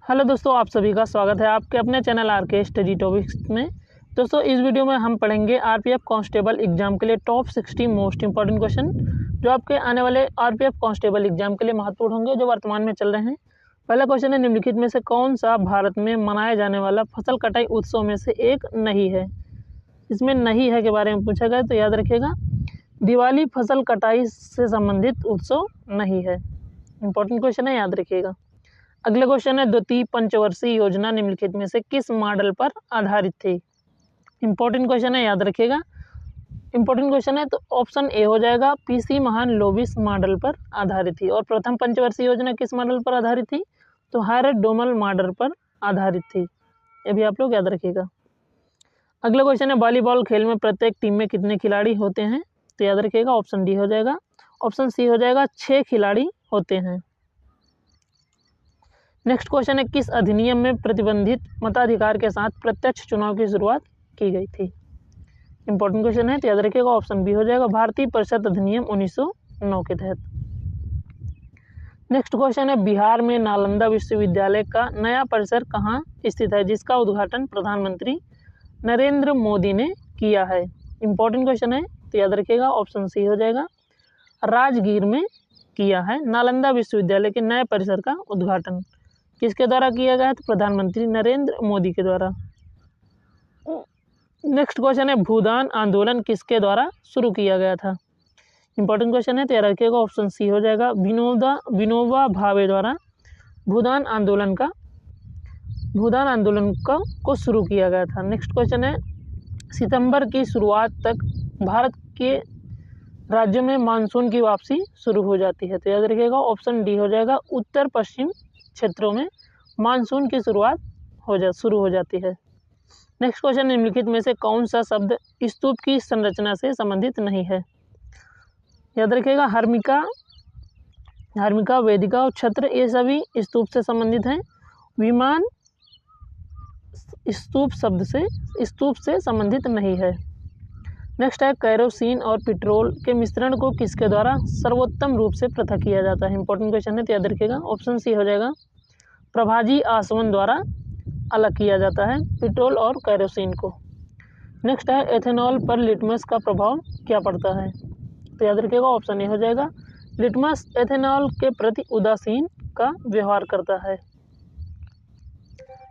Hello दोस्तों, आप सभी का स्वागत है आपके अपने चैनल आरके स्टडी टॉपिक्स में। दोस्तों, इस वीडियो में हम पढ़ेंगे आरपीएफ कांस्टेबल एग्जाम के लिए टॉप 60 मोस्ट इंपॉर्टेंट क्वेश्चन जो आपके आने वाले आरपीएफ कांस्टेबल एग्जाम के लिए महत्वपूर्ण होंगे, जो वर्तमान में चल रहे हैं। पहला क्वेश्चन है, निम्नलिखित में से कौन सा भारत में मनाया जाने वाला फसल कटाई उत्सव में से एक नहीं है। इसमें नहीं है के बारे में पूछा गया, तो याद रखिएगा दिवाली फसल कटाई से संबंधित उत्सव नहीं है। इंपॉर्टेंट क्वेश्चन है, याद रखिएगा। अगला क्वेश्चन है, द्वितीय पंचवर्षीय योजना निम्नलिखित में से किस मॉडल पर आधारित थी। इंपॉर्टेंट क्वेश्चन है, याद रखिएगा। इंपॉर्टेंट क्वेश्चन है, तो ऑप्शन ए हो जाएगा, पीसी महान लोबिस मॉडल पर आधारित थी। और प्रथम पंचवर्षीय योजना किस मॉडल पर आधारित थी, तो हैरेट डोमल मॉडल पर आधारित थी। ये भी आप लोग याद रखिएगा। अगला क्वेश्चन है, वॉलीबॉल खेल में प्रत्येक टीम में कितने खिलाड़ी होते हैं, तो याद रखिएगा ऑप्शन डी हो जाएगा। ऑप्शन सी हो जाएगा, 6 खिलाड़ी होते हैं। नेक्स्ट क्वेश्चन है, किस अधिनियम में प्रतिबंधित मताधिकार के साथ प्रत्यक्ष चुनाव की शुरुआत की गई थी। इंपॉर्टेंट क्वेश्चन है, तो याद रखिएगा ऑप्शन बी हो जाएगा, भारतीय परिषद अधिनियम 1909 के तहत। नेक्स्ट क्वेश्चन है, बिहार में नालंदा विश्वविद्यालय का नया परिसर कहाँ स्थित है, जिसका उद्घाटन प्रधानमंत्री नरेंद्र मोदी ने किया है। इंपॉर्टेंट क्वेश्चन है, तो याद रखिएगा ऑप्शन सी हो जाएगा, राजगीर में किया है नालंदा विश्वविद्यालय के नए परिसर का उद्घाटन। किसके द्वारा किया गया है, तो प्रधानमंत्री नरेंद्र मोदी के द्वारा। नेक्स्ट क्वेश्चन है, भूदान आंदोलन किसके द्वारा शुरू किया गया था। इंपॉर्टेंट क्वेश्चन है, तो याद रखिएगा ऑप्शन सी हो जाएगा, विनोबा भावे द्वारा भूदान आंदोलन को शुरू किया गया था। नेक्स्ट क्वेश्चन है, सितंबर की शुरुआत तक भारत के राज्यों में मानसून की वापसी शुरू हो जाती है, तो याद रखिएगा ऑप्शन डी हो जाएगा, उत्तर पश्चिम क्षेत्रों में मानसून की शुरुआत शुरू हो जाती है। नेक्स्ट क्वेश्चन, निम्नलिखित में से कौन सा शब्द स्तूप की संरचना से संबंधित नहीं है। याद रखिएगा हर्मिका, वेदिका और छत्र ये सभी स्तूप से संबंधित हैं। विमान स्तूप से संबंधित नहीं है। नेक्स्ट है, केरोसिन और पेट्रोल के मिश्रण को किसके द्वारा सर्वोत्तम रूप से पृथक किया जाता है। इंपॉर्टेंट क्वेश्चन है, तो याद रखिएगा ऑप्शन सी हो जाएगा, प्रभाजी आसवन द्वारा अलग किया जाता है पेट्रोल और केरोसिन को। नेक्स्ट है, एथेनॉल पर लिटमस का प्रभाव क्या पड़ता है, तो याद रखिएगा ऑप्शन ए हो जाएगा, लिटमस एथेनॉल के प्रति उदासीन का व्यवहार करता है।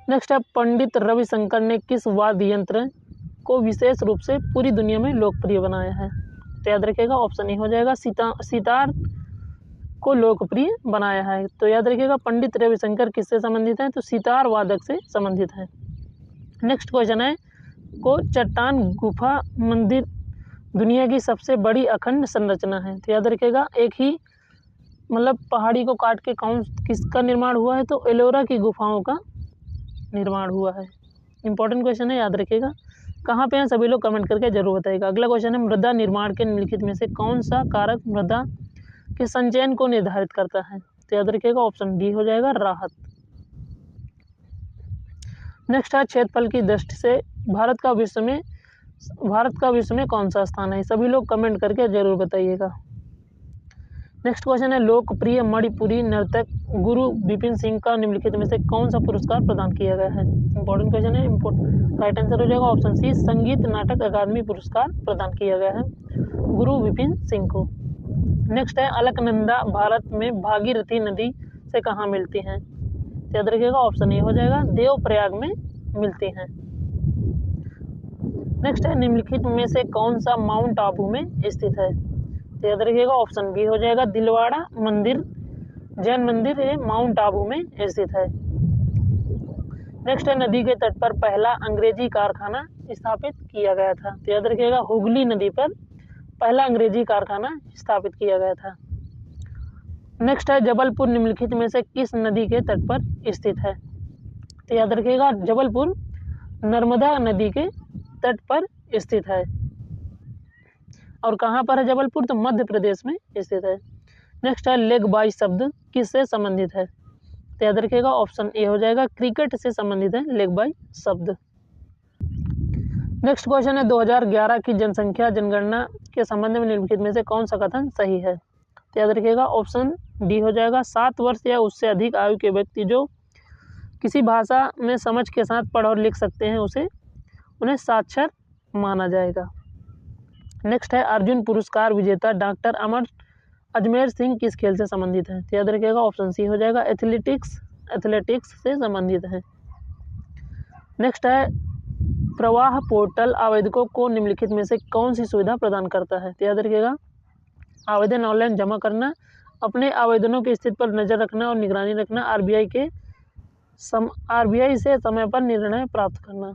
नेक्स्ट है, पंडित रविशंकर ने किस वाद्य यंत्र को विशेष रूप से पूरी दुनिया में लोकप्रिय बनाया है, तो याद रखिएगा ऑप्शन ए हो जाएगा, सितार को लोकप्रिय बनाया है। तो याद रखिएगा पंडित रविशंकर किससे संबंधित है, तो सितार वादक से संबंधित है। नेक्स्ट क्वेश्चन है, को चट्टान गुफा मंदिर दुनिया की सबसे बड़ी अखंड संरचना है, तो याद रखिएगा एक ही पहाड़ी को काट के किसका निर्माण हुआ है, तो एलोरा की गुफाओं का निर्माण हुआ है। इंपॉर्टेंट क्वेश्चन है, याद रखिएगा। कहाँ पे हैं सभी लोग कमेंट करके जरूर बताइएगा। अगला क्वेश्चन है, मृदा निर्माण के निम्नलिखित में से कौन सा कारक मृदा के संचयन को निर्धारित करता है, तो याद रखिएगा ऑप्शन डी हो जाएगा, राहत। नेक्स्ट है, क्षेत्रफल की दृष्टि से भारत का विश्व में कौन सा स्थान है, सभी लोग कमेंट करके जरूर बताइएगा। नेक्स्ट क्वेश्चन है, लोकप्रिय मणिपुरी नर्तक गुरु विपिन सिंह का निम्नलिखित में से कौन सा पुरस्कार प्रदान किया गया है। इंपॉर्टेंट क्वेश्चन है, राइट आंसर हो जाएगा ऑप्शन सी, संगीत नाटक अकादमी पुरस्कार प्रदान किया गया है गुरु विपिन सिंह को। नेक्स्ट है, अलकनंदा भारत में भागीरथी नदी से कहाँ मिलती हैं, तो याद रखिएगा ऑप्शन ए हो जाएगा, देवप्रयाग में मिलती हैं। नेक्स्ट है, निम्नलिखित में से कौन सा माउंट आबू में स्थित है, तो याद रखिएगा ऑप्शन बी हो जाएगा, दिलवाड़ा मंदिर जैन मंदिर ये माउंट आबू में स्थित है। नेक्स्ट है, नदी के तट पर पहला अंग्रेजी कारखाना स्थापित किया गया था, तो याद रखिएगा हुगली नदी पर पहला अंग्रेजी कारखाना स्थापित किया गया था। नेक्स्ट है, जबलपुर निम्नलिखित में से किस नदी के तट पर स्थित है, तो याद रखिएगा जबलपुर नर्मदा नदी के तट पर स्थित है। और कहाँ पर है जबलपुर, तो मध्य प्रदेश में स्थित है। नेक्स्ट है, लेग बाय शब्द किससे संबंधित है, तो याद रखिएगा ऑप्शन ए हो जाएगा, क्रिकेट से संबंधित है लेग बाय शब्द। नेक्स्ट क्वेश्चन है, 2011 की जनगणना के संबंध में निम्नलिखित में से कौन सा कथन सही है, तो याद रखिएगा ऑप्शन डी हो जाएगा, 7 वर्ष या उससे अधिक आयु के व्यक्ति जो किसी भाषा में समझ के साथ पढ़ और लिख सकते हैं उन्हें साक्षर माना जाएगा। नेक्स्ट है अर्जुन पुरस्कार विजेता डॉक्टर अजमेर सिंह किस खेल से संबंधित है? तो याद रखिएगा ऑप्शन सी हो जाएगा एथलेटिक्स से संबंधित है। नेक्स्ट है प्रवाह पोर्टल आवेदकों को निम्नलिखित में से कौन सी सुविधा प्रदान करता है? तो याद रखिएगा आवेदन ऑनलाइन जमा करना, अपने आवेदनों की स्थिति पर नज़र रखना और निगरानी रखना, आरबीआई से समय पर निर्णय प्राप्त करना।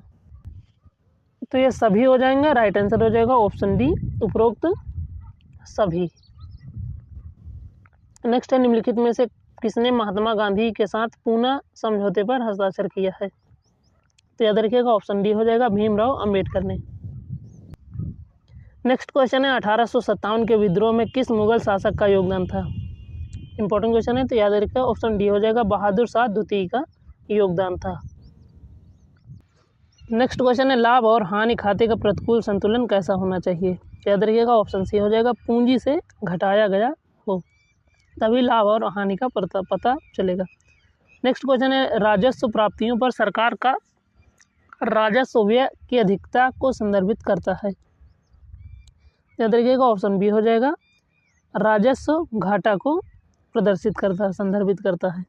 तो ये सभी हो जाएंगे। राइट आंसर हो जाएगा ऑप्शन डी उपरोक्त सभी। नेक्स्ट है निम्नलिखित में से किसने महात्मा गांधी के साथ पूना समझौते पर हस्ताक्षर किया है? तो याद रखिएगा ऑप्शन डी हो जाएगा भीमराव अंबेडकर ने। नेक्स्ट क्वेश्चन है 1857 के विद्रोह में किस मुगल शासक का योगदान था? इंपॉर्टेंट क्वेश्चन है, तो याद रखिएगा ऑप्शन डी हो जाएगा बहादुर शाह द्वितीय का योगदान था। नेक्स्ट क्वेश्चन है लाभ और हानि खाते का प्रतिकूल संतुलन कैसा होना चाहिए? याद रखिएगा ऑप्शन सी हो जाएगा पूंजी से घटाया गया हो, तभी लाभ और हानि का पता चलेगा। नेक्स्ट क्वेश्चन है राजस्व प्राप्तियों पर सरकार का राजस्व व्यय की अधिकता को संदर्भित करता है। याद रखिएगा ऑप्शन बी हो जाएगा राजस्व घाटा को संदर्भित करता है।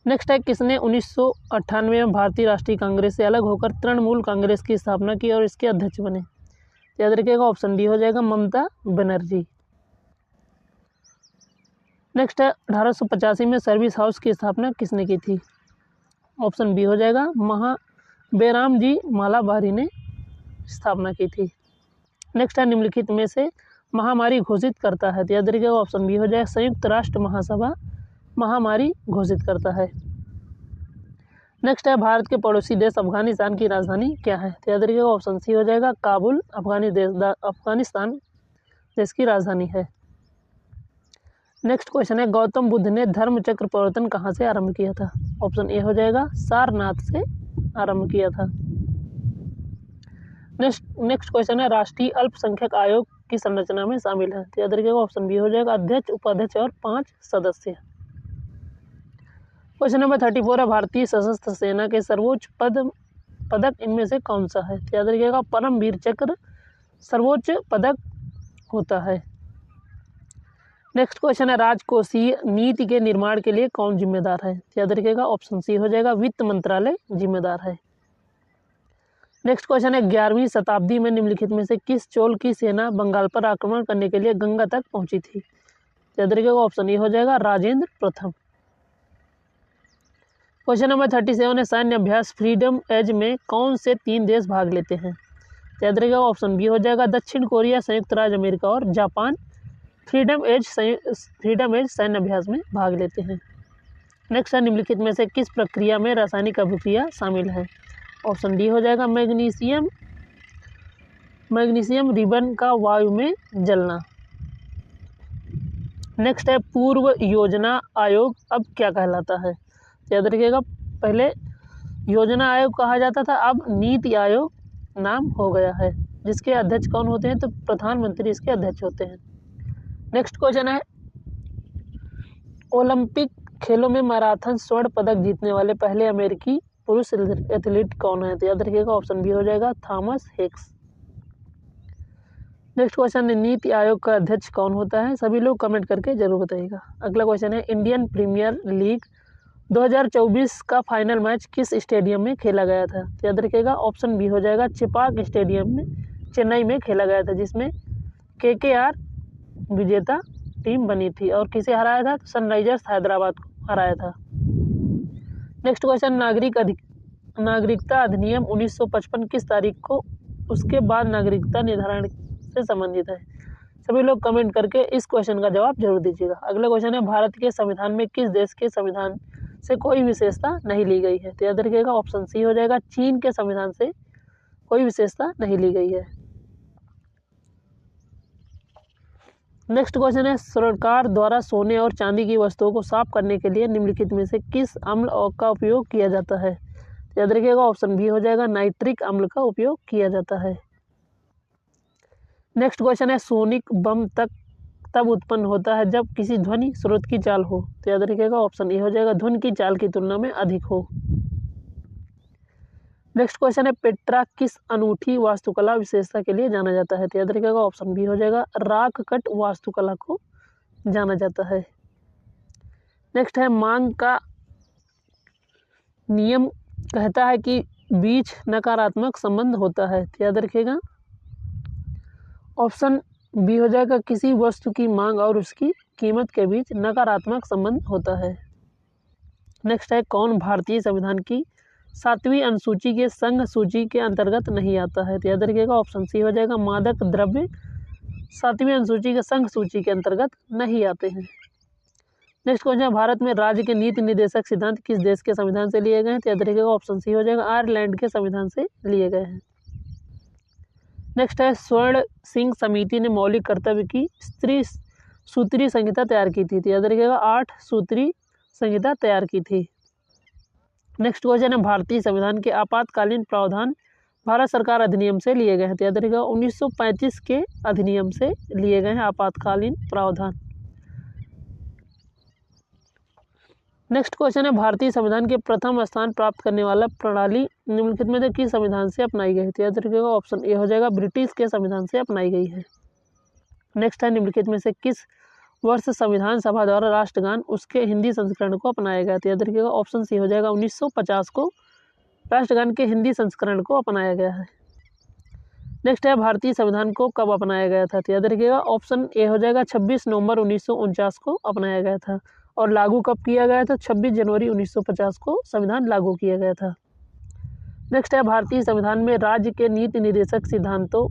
नेक्स्ट है किसने 1998 में भारतीय राष्ट्रीय कांग्रेस से अलग होकर तृणमूल कांग्रेस की स्थापना की और इसके अध्यक्ष बने? याद रखिएगा ऑप्शन डी हो जाएगा ममता बनर्जी। नेक्स्ट है 1885 में सर्विस हाउस की स्थापना किसने की थी? ऑप्शन बी हो जाएगा बेराम जी मालाबारी ने स्थापना की थी। नेक्स्ट है निम्नलिखित में से महामारी घोषित करता है? तो याद रखिएगा ऑप्शन बी हो जाएगा संयुक्त राष्ट्र महासभा महामारी घोषित करता है। नेक्स्ट है भारत के पड़ोसी देश अफगानिस्तान की राजधानी क्या है? तो याद रखिएगा ऑप्शन सी हो जाएगा काबुल। अफगानिस्तान देश की राजधानी है। नेक्स्ट क्वेश्चन है गौतम बुद्ध ने धर्म चक्र प्रवर्तन कहाँ से आरंभ किया था? ऑप्शन ए हो जाएगा सारनाथ से आरंभ किया था। नेक्स्ट क्वेश्चन है राष्ट्रीय अल्पसंख्यक आयोग की संरचना में शामिल है? तो याद रखिएगा ऑप्शन बी हो जाएगा अध्यक्ष, उपाध्यक्ष और 5 सदस्य। क्वेश्चन नंबर 34 है भारतीय सशस्त्र सेना के सर्वोच्च पदक इनमें से कौन सा है? तो याद रखिएगा परमवीर चक्र सर्वोच्च पदक होता है। नेक्स्ट क्वेश्चन है राजकोषीय नीति के निर्माण के लिए कौन जिम्मेदार है? तो याद रखिएगा ऑप्शन सी हो जाएगा वित्त मंत्रालय जिम्मेदार है। नेक्स्ट क्वेश्चन है 11वीं शताब्दी में निम्नलिखित में से किस चोल की सेना बंगाल पर आक्रमण करने के लिए गंगा तक पहुंची थी? तो याद रखिएगा ऑप्शन ए हो जाएगा राजेंद्र प्रथम। क्वेश्चन नंबर 37 है सैन्य अभ्यास फ्रीडम एज में कौन से 3 देश भाग लेते हैं? तो याद रखिएगा ऑप्शन बी हो जाएगा दक्षिण कोरिया, संयुक्त राज्य अमेरिका और जापान फ्रीडम एज सैन्य अभ्यास में भाग लेते हैं। नेक्स्ट है निम्नलिखित में से किस प्रक्रिया में रासायनिक अभिक्रिया शामिल है? ऑप्शन डी हो जाएगा मैग्नीशियम रिबन का वायु में जलना। नेक्स्ट है पूर्व योजना आयोग अब क्या कहलाता है? याद रखिएगा पहले योजना आयोग कहा जाता था, अब नीति आयोग नाम हो गया है, जिसके अध्यक्ष कौन होते हैं? तो प्रधानमंत्री इसके अध्यक्ष होते हैं। नेक्स्ट क्वेश्चन है ओलंपिक खेलों में मैराथन स्वर्ण पदक जीतने वाले पहले अमेरिकी पुरुष एथलीट कौन है? तो याद रखिएगा ऑप्शन बी हो जाएगा थॉमस हैंक्स। नेक्स्ट क्वेश्चन है नीति आयोग का अध्यक्ष कौन होता है? सभी लोग कमेंट करके जरूर बताइएगा। अगला क्वेश्चन है इंडियन प्रीमियर लीग 2024 का फाइनल मैच किस स्टेडियम में खेला गया था? तो याद रखिएगा ऑप्शन बी हो जाएगा चेपाक स्टेडियम में चेन्नई में खेला गया था, जिसमें KKR विजेता टीम बनी थी और किसे हराया था? तो सनराइजर्स हैदराबाद को हराया था। नेक्स्ट क्वेश्चन नागरिकता अधिनियम 1955 किस तारीख को उसके बाद नागरिकता निर्धारण से संबंधित है? सभी लोग कमेंट करके इस क्वेश्चन का जवाब जरूर दीजिएगा। अगला क्वेश्चन है भारत के संविधान में किस देश के संविधान से कोई विशेषता नहीं ली गई है? तो याद रखिएगा ऑप्शन सी हो जाएगा चीन के संविधान से कोई विशेषता नहीं ली गई है। नेक्स्ट क्वेश्चन है सरकार द्वारा सोने और चांदी की वस्तुओं को साफ करने के लिए निम्नलिखित में से किस अम्ल का उपयोग किया जाता है? तो याद रखिएगा ऑप्शन बी हो जाएगा नाइट्रिक अम्ल का उपयोग किया जाता है। नेक्स्ट क्वेश्चन है सोनिक बम तब उत्पन्न होता है जब किसी ध्वनि स्रोत की चाल हो। तो याद रखिएगा ऑप्शन ए हो जाएगा, ध्वनि की चाल की तुलना में अधिक हो। नेक्स्ट क्वेश्चन है, पेट्रा किस अनूठी वास्तुकला विशेषता के लिए जाना जाता है। तो याद रखिएगा ऑप्शन बी हो जाएगा, राख कट वास्तुकला को जाना जाता है। नेक्स्ट है, मांग का नियम कहता है कि बीच नकारात्मक संबंध होता है। तो याद रखिएगा ऑप्शन बी हो जाएगा, किसी वस्तु की मांग और उसकी कीमत के बीच नकारात्मक संबंध होता है। नेक्स्ट है, कौन भारतीय संविधान की 7वीं अनुसूची के संघ सूची के अंतर्गत नहीं आता है। तो याद रखिएगा ऑप्शन सी हो जाएगा, मादक द्रव्य 7वीं अनुसूची के संघ सूची के अंतर्गत नहीं आते हैं। नेक्स्ट क्वेश्चन है, भारत में राज्य के नीति निर्देशक सिद्धांत किस देश के संविधान से लिए गए हैं। तो याद रखिएगा ऑप्शन सी हो जाएगा, आयरलैंड के संविधान से लिए गए हैं। नेक्स्ट है, स्वर्ण सिंह समिति ने मौलिक कर्तव्य की सूत्री संहिता तैयार की थी। तो याद रखिएगा 8 सूत्री संहिता तैयार की थी। नेक्स्ट क्वेश्चन है, भारतीय संविधान के आपातकालीन प्रावधान भारत सरकार अधिनियम से लिए गए हैं। तो याद रखिएगा 1935 के अधिनियम से लिए गए हैं आपातकालीन प्रावधान। नेक्स्ट क्वेश्चन है, भारतीय संविधान के प्रथम स्थान प्राप्त करने वाला प्रणाली निम्नलिखित में से किस संविधान से अपनाई गई है। तो याद रखिएगा ऑप्शन ए हो जाएगा, ब्रिटिश के संविधान से अपनाई गई है। नेक्स्ट है, निम्नलिखित में से किस वर्ष संविधान सभा द्वारा राष्ट्रगान उसके हिंदी संस्करण को अपनाया गया। तो याद रखिएगा ऑप्शन सी हो जाएगा, 1950 को राष्ट्रगान के हिंदी संस्करण को अपनाया गया है। नेक्स्ट है, भारतीय संविधान को कब अपनाया गया था। तो याद रखिएगा ऑप्शन ए हो जाएगा, 26 नवंबर 1949 को अपनाया गया था। और लागू कब किया गया था, 26 जनवरी 1950 को संविधान लागू किया गया था। नेक्स्ट है, भारतीय संविधान में राज्य के नीति निर्देशक सिद्धांतों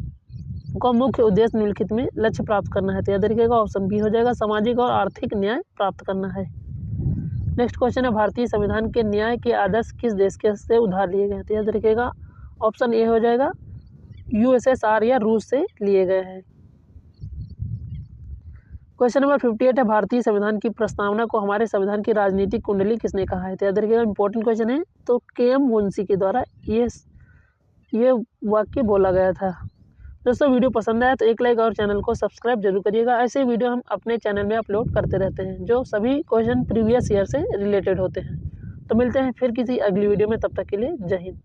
का मुख्य उद्देश्य निम्नलिखित में लक्ष्य प्राप्त करना है। तो याद रखिएगा ऑप्शन बी हो जाएगा, सामाजिक और आर्थिक न्याय प्राप्त करना है। नेक्स्ट क्वेश्चन है, भारतीय संविधान के न्याय के आदर्श किस देश के से उधार लिए गए हैं। तो याद रखिएगा ऑप्शन ए हो जाएगा, यूएसएसआर या रूस से लिए गए हैं। क्वेश्चन नंबर 58 है, भारतीय संविधान की प्रस्तावना को हमारे संविधान की राजनीतिक कुंडली किसने कहा है। तो याद रखिएगा इंपॉर्टेंट क्वेश्चन है। तो के.एम. मुंशी के द्वारा ये वाक्य बोला गया था। दोस्तों वीडियो पसंद आया तो एक लाइक और चैनल को सब्सक्राइब जरूर करिएगा। ऐसे वीडियो हम अपने चैनल में अपलोड करते रहते हैं जो सभी क्वेश्चन प्रीवियस ईयर से रिलेटेड होते हैं। तो मिलते हैं फिर किसी अगली वीडियो में, तब तक के लिए जय हिंद।